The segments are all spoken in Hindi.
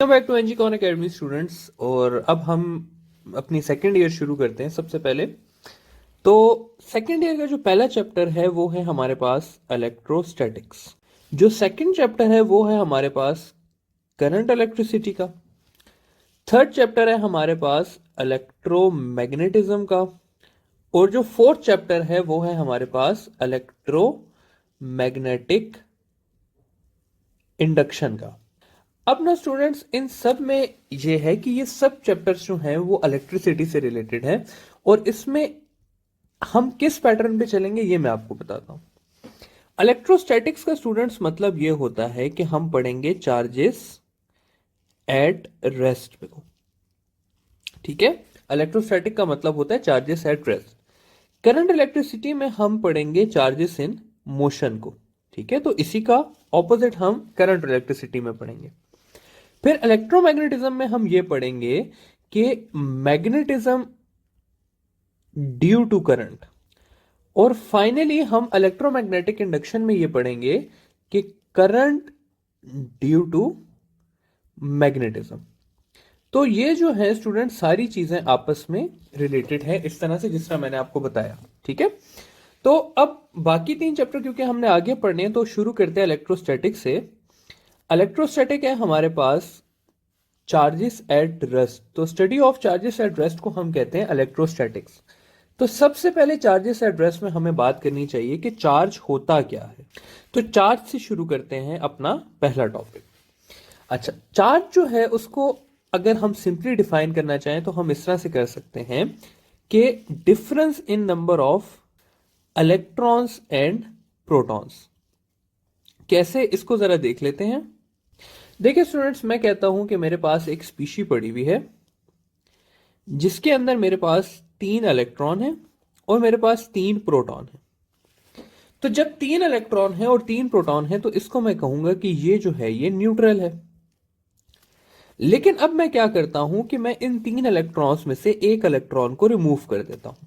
Welcome back to NG Con Academy students. और अब हम अपनी सेकेंड ईयर शुरू करते हैं। सबसे पहले तो सेकेंड ईयर का जो पहला चैप्टर है वो है हमारे पास इलेक्ट्रोस्टैटिक्स। जो सेकेंड चैप्टर है वो है हमारे पास करंट इलेक्ट्रिसिटी का। थर्ड चैप्टर है हमारे पास इलेक्ट्रोमैग्नेटिज्म का। और जो फोर्थ चैप्टर है वो है हमारे पास इलेक्ट्रोमैग्नेटिक इंडक्शन का। अब ना स्टूडेंट्स, इन सब में ये है कि ये सब चैप्टर्स जो हैं वो इलेक्ट्रिसिटी से रिलेटेड है। और इसमें हम किस पैटर्न पे चलेंगे ये मैं आपको बताता हूं। इलेक्ट्रोस्टैटिक्स का स्टूडेंट्स मतलब ये होता है कि हम पढ़ेंगे चार्जेस एट रेस्ट पे को। ठीक है, इलेक्ट्रोस्टैटिक का मतलब होता है charges at rest. Current electricity में हम पढ़ेंगे चार्जेस इन मोशन को। ठीक है, तो इसी का ऑपोजिट हम करंट इलेक्ट्रिसिटी में पढ़ेंगे। फिर इलेक्ट्रोमैग्नेटिज्म में हम ये पढ़ेंगे कि मैग्नेटिज्म ड्यू टू करंट। और फाइनली हम इलेक्ट्रोमैग्नेटिक इंडक्शन में ये पढ़ेंगे कि करंट ड्यू टू मैग्नेटिज्म। तो ये जो है स्टूडेंट सारी चीजें आपस में रिलेटेड है इस तरह से जिस तरह मैंने आपको बताया। ठीक है, तो अब बाकी तीन चैप्टर क्योंकि हमने आगे पढ़ने हैं तो शुरू करते हैं इलेक्ट्रोस्टैटिक से। इलेक्ट्रोस्टैटिक है हमारे पास चार्जेस एट रेस्ट। तो study of charges at rest को हम कहते हैं इलेक्ट्रोस्टैटिक्स। तो सबसे पहले चार्जेस एट रेस्ट में हमें बात करनी चाहिए कि चार्ज होता क्या है। तो चार्ज से शुरू करते हैं अपना पहला टॉपिक। अच्छा, चार्ज जो है उसको अगर हम सिंपली डिफाइन करना चाहें तो हम इस तरह से कर सकते हैं कि difference in number of electrons and protons. कैसे, इसको जरा देख लेते हैं। देखिए स्टूडेंट्स, मैं कहता हूं कि मेरे पास एक स्पीशी पड़ी हुई है जिसके अंदर मेरे पास 3 इलेक्ट्रॉन है और मेरे पास 3 प्रोटॉन है। तो जब 3 इलेक्ट्रॉन है और 3 प्रोटॉन है तो इसको मैं कहूंगा कि ये जो है ये न्यूट्रल है। लेकिन अब मैं क्या करता हूं कि मैं इन 3 इलेक्ट्रॉन्स में से एक इलेक्ट्रॉन को रिमूव कर देता हूं।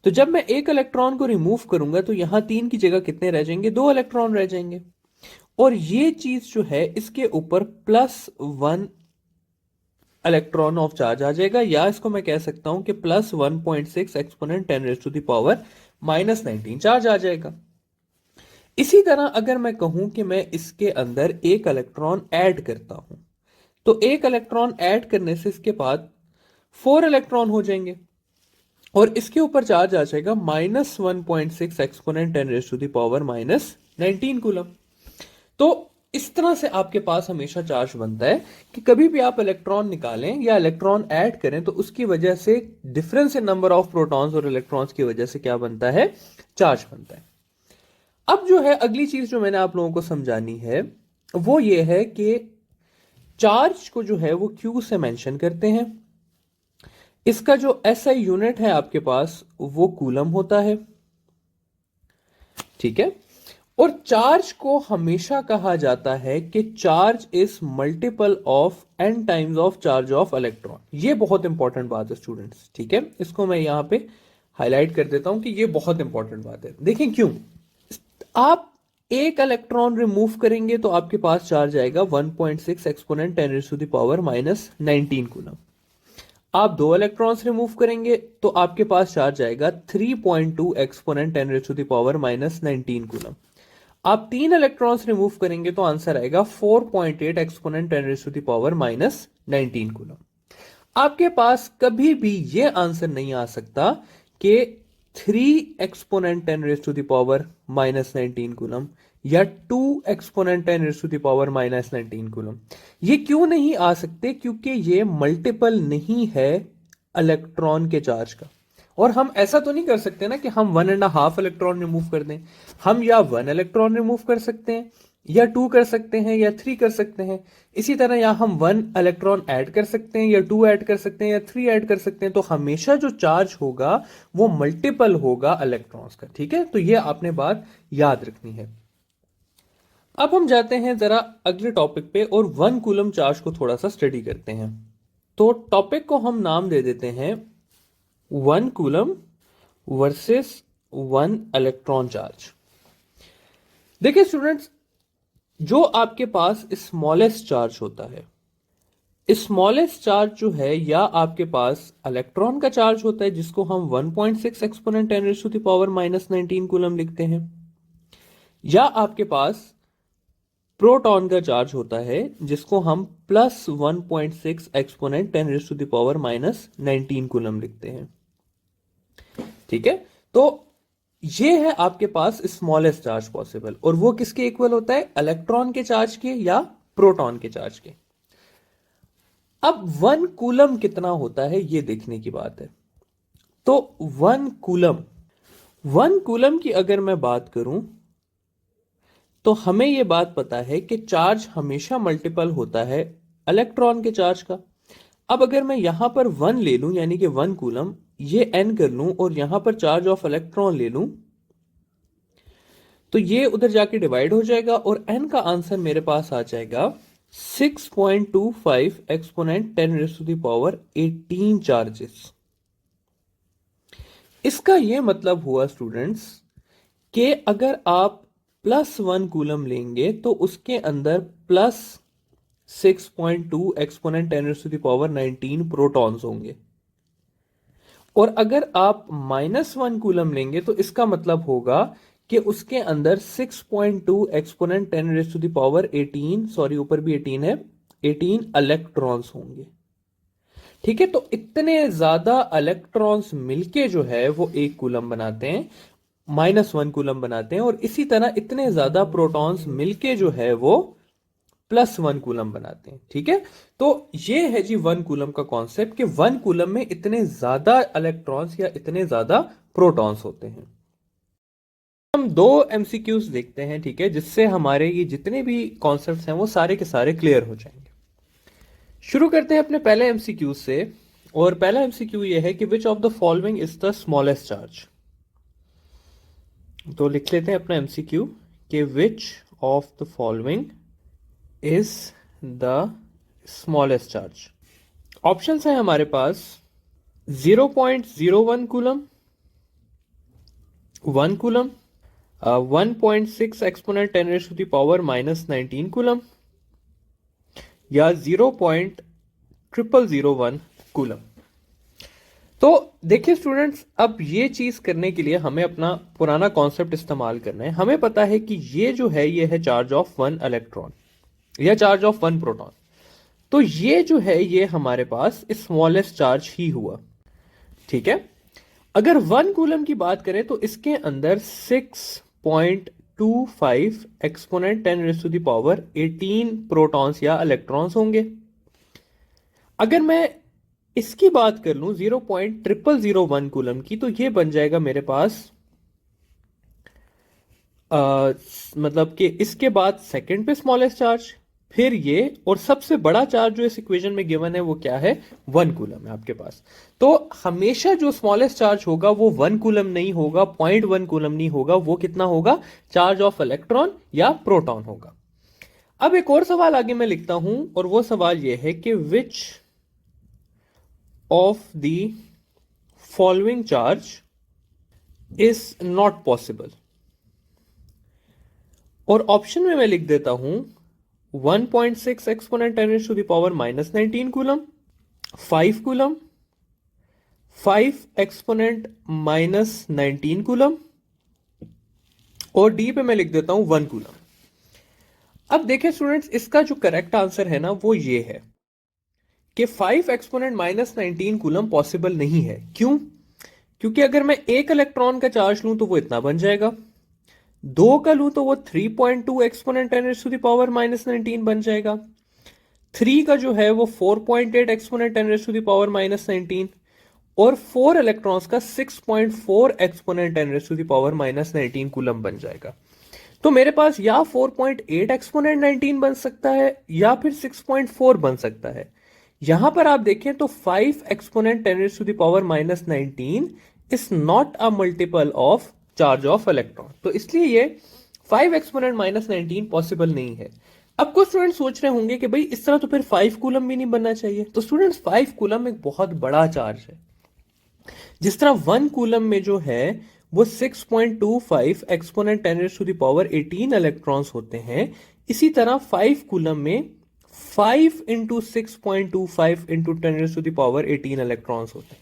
तो जब मैं एक इलेक्ट्रॉन को रिमूव करूंगा तो यहां 3 की जगह कितने रह जाएंगे? 2 इलेक्ट्रॉन रह जाएंगे। और ये चीज जो है इसके ऊपर +1 इलेक्ट्रॉन ऑफ चार्ज आ जाएगा, या इसको मैं कह सकता हूं कि +1.6 एक्सपोनेंट 10⁻⁻⁹ चार्ज आ जाएगा। इसी तरह अगर मैं कहूं कि मैं इसके अंदर एक इलेक्ट्रॉन ऐड करता हूं तो एक इलेक्ट्रॉन ऐड करने से इसके बाद 4 इलेक्ट्रॉन हो जाएंगे और इसके ऊपर चार्ज आ जाएगा -1.6 एक्सपोनेंट 10⁻⁻⁹ कूलम। तो इस तरह से आपके पास हमेशा चार्ज बनता है कि कभी भी आप इलेक्ट्रॉन निकालें या इलेक्ट्रॉन ऐड करें तो उसकी वजह से difference in number of protons और इलेक्ट्रॉन्स की वजह से क्या बनता है? चार्ज बनता है। अब जो है अगली चीज जो मैंने आप लोगों को समझानी है वो ये है कि चार्ज को जो है वो क्यू से मेंशन करते हैं। इसका जो एसआई यूनिट है आपके पास वो कूलम होता है। ठीक है, और चार्ज को हमेशा कहा जाता है कि charge is multiple of n times of charge of electron. ये बहुत इंपॉर्टेंट बात है स्टूडेंट्स। ठीक है, इसको मैं यहां पे हाईलाइट कर देता हूं कि ये बहुत इंपॉर्टेंट बात है। देखें क्यों। आप एक इलेक्ट्रॉन रिमूव करेंगे तो आपके पास चार्ज आएगा 1.6 एक्सपोनेंट 10⁻⁻⁹ कूलम। आप 2 इलेक्ट्रॉन्स रिमूव करेंगे तो आपके पास चार्ज आएगा 3.2 एक्सपोनेंट 10⁻⁻⁹ कूलम। आप 3 इलेक्ट्रॉन्स रिमूव करेंगे तो आंसर आएगा 4.8 एक्सपोनेंट 10⁻⁻⁹ कूलम। आपके पास कभी भी यह आंसर नहीं आ सकता कि 3 एक्सपोनेंट 10⁻⁻⁹ कूलम या 2 एक्सपोनेंट 10⁻⁻⁹ कूलम। ये क्यों नहीं आ सकते? क्योंकि ये मल्टीपल नहीं है इलेक्ट्रॉन के चार्ज का। और हम ऐसा तो नहीं कर सकते ना कि हम 1.5 इलेक्ट्रॉन रिमूव कर दें। हम या 1 इलेक्ट्रॉन रिमूव कर सकते हैं या 2 कर सकते हैं या 3 कर सकते हैं। इसी तरह यहां हम 1 इलेक्ट्रॉन ऐड कर सकते हैं या 2 ऐड कर सकते हैं या 3 ऐड कर सकते हैं। तो हमेशा जो चार्ज होगा वो मल्टीपल होगा इलेक्ट्रॉन्स का। ठीक है, तो ये आपने बात याद रखनी है। अब हम जाते हैं जरा अगले टॉपिक पे और 1 कूलम चार्ज को थोड़ा सा स्टडी करते हैं। तो टॉपिक को हम नाम दे देते हैं 1 कूलम वर्सेस 1 इलेक्ट्रॉन चार्ज। देखिए स्टूडेंट्स, जो आपके पास स्मॉलेस्ट चार्ज होता है स्मॉलेस्ट चार्ज जो है, या आपके पास इलेक्ट्रॉन का चार्ज होता है जिसको हम 1.6 exponent 10 raise to the power -19 coulomb लिखते हैं, या आपके पास प्रोटॉन का चार्ज होता है जिसको हम +1.6 exponent 10 raise to the power -19 coulomb लिखते हैं। ठीक है, तो ये है आपके पास स्मॉलेस्ट चार्ज पॉसिबल, और वो किसके इक्वल होता है, इलेक्ट्रॉन के चार्ज के या प्रोटॉन के चार्ज के। अब 1 कूलम कितना होता है ये देखने की बात है। तो 1 कूलम की अगर मैं बात करूं तो हमें यह बात पता है कि चार्ज हमेशा मल्टीपल होता है इलेक्ट्रॉन के चार्ज का। अब अगर मैं यहां पर 1 ले लूं, यानी कि 1 कूलम, ये n कर लूं और यहां पर चार्ज ऑफ इलेक्ट्रॉन ले लूं, तो ये उधर जाके डिवाइड हो जाएगा और n का आंसर मेरे पास आ जाएगा 6.25 exponent 10 raise to the power 18 charges. इसका यह मतलब हुआ स्टूडेंट्स कि अगर आप +1 कूलम लेंगे तो उसके अंदर +6.2 exponent 10 raise to the power 19 protons होंगे, और अगर आप -1 कूलम लेंगे तो इसका मतलब होगा कि उसके अंदर 6.2 exponent 10 raise to the power 18, sorry ऊपर भी 18 है, 18 इलेक्ट्रॉन्स होंगे। ठीक है, तो इतने ज्यादा इलेक्ट्रॉन्स मिलके जो है वो 1 कूलम बनाते हैं, -1 कूलम बनाते हैं, और इसी तरह इतने ज्यादा प्रोटॉन्स मिलके जो है वो +1 कूलम बनाते हैं। ठीक है, तो ये है जी 1 कूलम का कॉन्सेप्ट कि 1 कूलम में इतने ज्यादा इलेक्ट्रॉन्स या इतने ज्यादा प्रोटॉन्स होते हैं। हम 2 एमसीक्यूज देखते हैं, ठीक है, जिससे हमारे ये जितने भी कॉन्सेप्ट्स हैं वो सारे के सारे क्लियर हो जाएंगे। शुरू करते हैं अपने पहले एमसीक्यू से, और पहला एमसीक्यू ये है कि which of the following is the smallest charge. तो लिख लेते हैं अपना एमसीक्यू कि which of the following is the smallest charge. Options हैं हमारे पास 0.01 coulomb, 1 coulomb, 1.6 exponent 10 raise to the power -19 coulomb, या 0.0001 कूलम। तो देखिए स्टूडेंट्स, अब ये चीज करने के लिए हमें अपना पुराना कॉन्सेप्ट इस्तेमाल करना है। हमें पता है कि ये जो है ये है चार्ज ऑफ 1 इलेक्ट्रॉन या चार्ज ऑफ 1 प्रोटॉन। तो ये जो है ये हमारे पास स्मॉलेस्ट चार्ज ही हुआ। ठीक है, अगर 1 कूलम की बात करें तो इसके अंदर 6.25 exponent 10 raise to the power 18 protons या इलेक्ट्रॉन्स होंगे। अगर मैं इसकी बात कर लूं 0.0001 कूलम की, तो ये बन जाएगा मेरे पास मतलब कि इसके बाद सेकंड पे स्मॉलेस्ट चार्ज, फिर ये, और सबसे बड़ा चार्ज जो इस इक्वेशन में गिवन है वो क्या है, 1 कूलम है आपके पास। तो हमेशा जो स्मॉलेस्ट चार्ज होगा वो 1 कूलम नहीं होगा, 0.1 कूलम नहीं होगा, वो कितना होगा, चार्ज ऑफ इलेक्ट्रॉन या प्रोटॉन होगा। अब एक और सवाल आगे मैं लिखता हूं, और वो सवाल ये है कि which of the following charge is not possible. और ऑप्शन में मैं लिख देता हूं 1.6 exponent 10 raise to the power -19 coulomb, 5 coulomb, 5 exponent -19 coulomb, और डी पे मैं लिख देता हूं 1 कूलम। अब देखें स्टूडेंट्स, इसका जो करेक्ट आंसर है ना वो ये है कि 5 एक्सपोनेंट -19 कूलम पॉसिबल नहीं है। क्यों? क्योंकि अगर मैं 1 इलेक्ट्रॉन का चार्ज लूं तो वो इतना बन जाएगा, 2 का लूं तो वो 3.2 exponent 10 raise to the power -19 बन जाएगा, 3 का जो है वो 4.8 exponent 10 raise to the power -19, और 4 इलेक्ट्रॉन्स का 6.4 exponent 10 raise to the power -19 coulomb बन जाएगा। तो मेरे पास या 4.8 एक्सपोनेंट 19 बन सकता है या फिर 6.4 बन सकता है। यहां पर आप देखें तो 5 exponent 10 raise to the power -19 is not a multiple of charge of electron, तो इसलिए ये 5 एक्सपोनेंट -19 पॉसिबल नहीं है। अब कुछ स्टूडेंट सोच रहे होंगे कि भाई इस तरह तो फिर 5 कूलम भी नहीं बनना चाहिए। तो स्टूडेंट्स 5 कूलम एक बहुत बड़ा चार्ज है। जिस तरह 1 कूलम में जो है वो 6.25 exponent 10 raise to the power 18 electrons होते हैं, इसी तरह 5 कूलम में 5 इंटू 6.25 इंटू 10⁻18 इलेक्ट्रॉन्स होते हैं।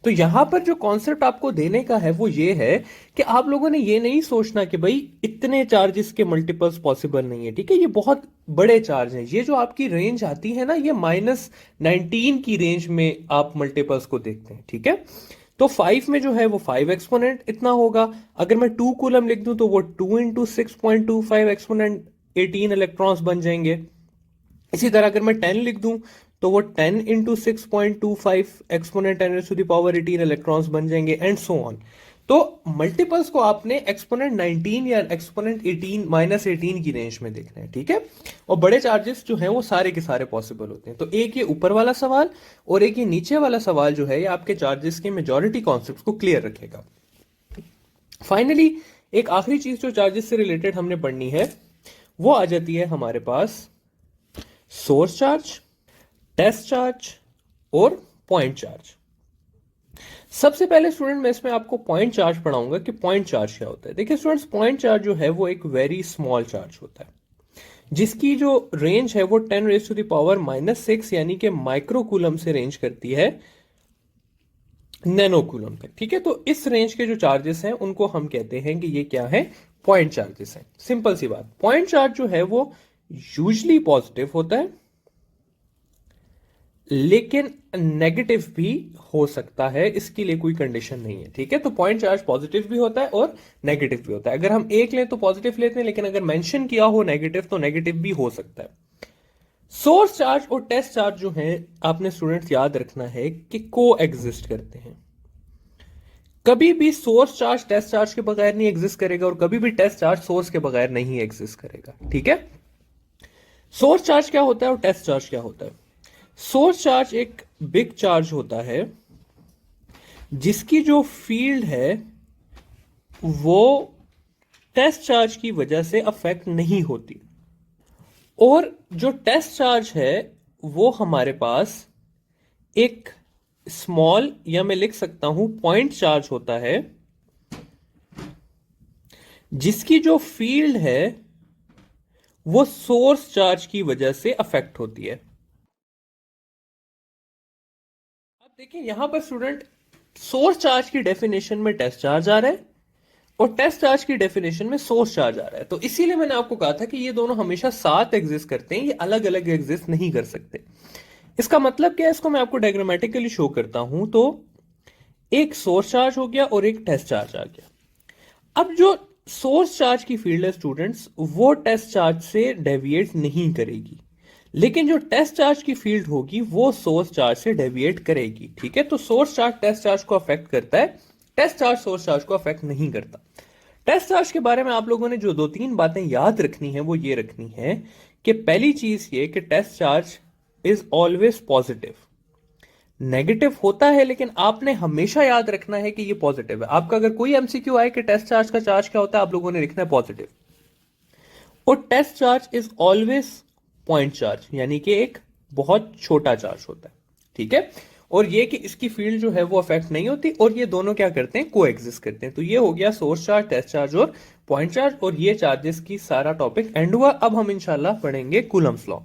तो यहां पर जो कॉन्सेप्ट आपको देने का है वो ये है कि आप लोगों ने ये नहीं सोचना कि भाई इतने चार्जेस के मल्टीपल्स पॉसिबल नहीं है, ठीक है, ये बहुत बड़े चार्ज हैं। ये जो आपकी रेंज आती है ना, ये -19 की रेंज में आप मल्टीपल्स को देखते हैं, ठीक है। तो 5 में जो है वो 5 एक्सपोनेंट इतना होगा। अगर मैं 2 कूलम लिख दूं तो वो 2 इंटू 6.25 एक्सपोनेंट 18 इलेक्ट्रॉन्स बन जाएंगे। इसी तरह अगर मैं 10 लिख दूं तो वो 10 इंटू 6.25 एक्सपोनेंट 10⁻18 इलेक्ट्रॉन्स बन जाएंगे, एंड सो ऑन। तो मल्टीपल्स को आपने एक्सपोनेंट 19 या एक्सपोनेंट 18 -18 की रेंज में देखना है, ठीक है। और बड़े चार्जेस जो हैं वो सारे के सारे पॉसिबल होते हैं। तो एक ये ऊपर वाला सवाल और एक ये नीचे वाला सवाल जो है ये आपके चार्जेस के मेजॉरिटी कॉन्सेप्ट्स को क्लियर रखेगा। फाइनली एक आखिरी चीज जो चार्जेस से रिलेटेड हमने पढ़नी है वो आ जाती है हमारे पास सोर्स चार्ज, टेस्ट चार्ज और पॉइंट चार्ज। सबसे पहले स्टूडेंट मैं इसमें आपको पॉइंट चार्ज पढ़ाऊंगा कि पॉइंट चार्ज क्या होता है। देखिए स्टूडेंट्स, पॉइंट चार्ज जो है वो एक वेरी स्मॉल चार्ज होता है जिसकी जो रेंज है वो 10⁻⁻6 यानी कि माइक्रोकूलम से रेंज करती है नैनोकूलम तक, ठीक है। तो इस रेंज के जो चार्जेस हैं उनको हम कहते हैं कि ये क्या है, पॉइंट चार्जेस हैं। सिंपल सी बात, पॉइंट चार्ज जो है वो यूजली पॉजिटिव होता है लेकिन नेगेटिव भी हो सकता है, इसके लिए कोई कंडीशन नहीं है, ठीक है। तो पॉइंट चार्ज पॉजिटिव भी होता है और नेगेटिव भी होता है। अगर हम एक लें तो पॉजिटिव लेते हैं, लेकिन अगर मेंशन किया हो नेगेटिव तो नेगेटिव भी हो सकता है। सोर्स चार्ज और टेस्ट चार्ज जो है आपने स्टूडेंट्स याद रखना है कि को एग्जिस्ट करते हैं। कभी भी सोर्स चार्ज टेस्ट चार्ज के बगैर नहीं एग्जिस्ट करेगा और कभी भी टेस्ट चार्ज सोर्स के बगैर नहीं एग्जिस्ट करेगा, ठीक है। सोर्स चार्ज क्या होता है और टेस्ट चार्ज क्या होता है? सोर्स चार्ज एक बिग चार्ज होता है जिसकी जो फील्ड है वो टेस्ट चार्ज की वजह से अफेक्ट नहीं होती, और जो टेस्ट चार्ज है वो हमारे पास एक स्मॉल, या मैं लिख सकता हूं पॉइंट चार्ज होता है जिसकी जो फील्ड है वो सोर्स चार्ज की वजह से अफेक्ट होती है। अब देखिए यहां पर स्टूडेंट, सोर्स चार्ज की डेफिनेशन में टेस्ट चार्ज आ रहा है और टेस्ट चार्ज की डेफिनेशन में सोर्स चार्ज आ रहा है। तो इसीलिए मैंने आपको कहा था कि ये दोनों हमेशा साथ एग्जिस्ट करते हैं, ये अलग अलग एग्जिस्ट नहीं कर सकते। इसका मतलब क्या है, इसको मैं आपको डायग्रामेटिकली शो करता हूं। तो एक सोर्स चार्ज हो गया और एक टेस्ट चार्ज आ गया। अब जो सोर्स चार्ज की फील्ड है स्टूडेंट्स वो टेस्ट चार्ज से डेविएट नहीं करेगी, लेकिन जो टेस्ट चार्ज की फील्ड होगी वो सोर्स चार्ज से डेविएट करेगी, ठीक है। तो सोर्स चार्ज टेस्ट चार्ज को अफेक्ट करता है, टेस्ट चार्ज सोर्स चार्ज को अफेक्ट नहीं करता। टेस्ट चार्ज के बारे में आप लोगों ने जो 2-3 बातें याद रखनी है वो ये रखनी है कि पहली चीज ये कि test charge is always positive. Negative होता है लेकिन आपने हमेशा याद रखना है कि ये पॉजिटिव है। आपका अगर कोई एमसीक्यू आए कि टेस्ट चार्ज का चार्ज क्या होता है, आप लोगों ने लिखना है पॉजिटिव। और test charge is always point charge, यानी कि एक बहुत छोटा चार्ज होता है, ठीक है। और ये कि इसकी फील्ड जो है वो अफेक्ट नहीं होती, और ये दोनों क्या करते हैं, को एग्जिस्ट करते हैं। तो ये हो गया सोर्स चार्ज, टेस्ट चार्ज और पॉइंट चार्ज, और ये चार्जेस की सारा टॉपिक एंड हुआ। अब हम इंशाल्लाह पढ़ेंगे कूलम्स लॉ।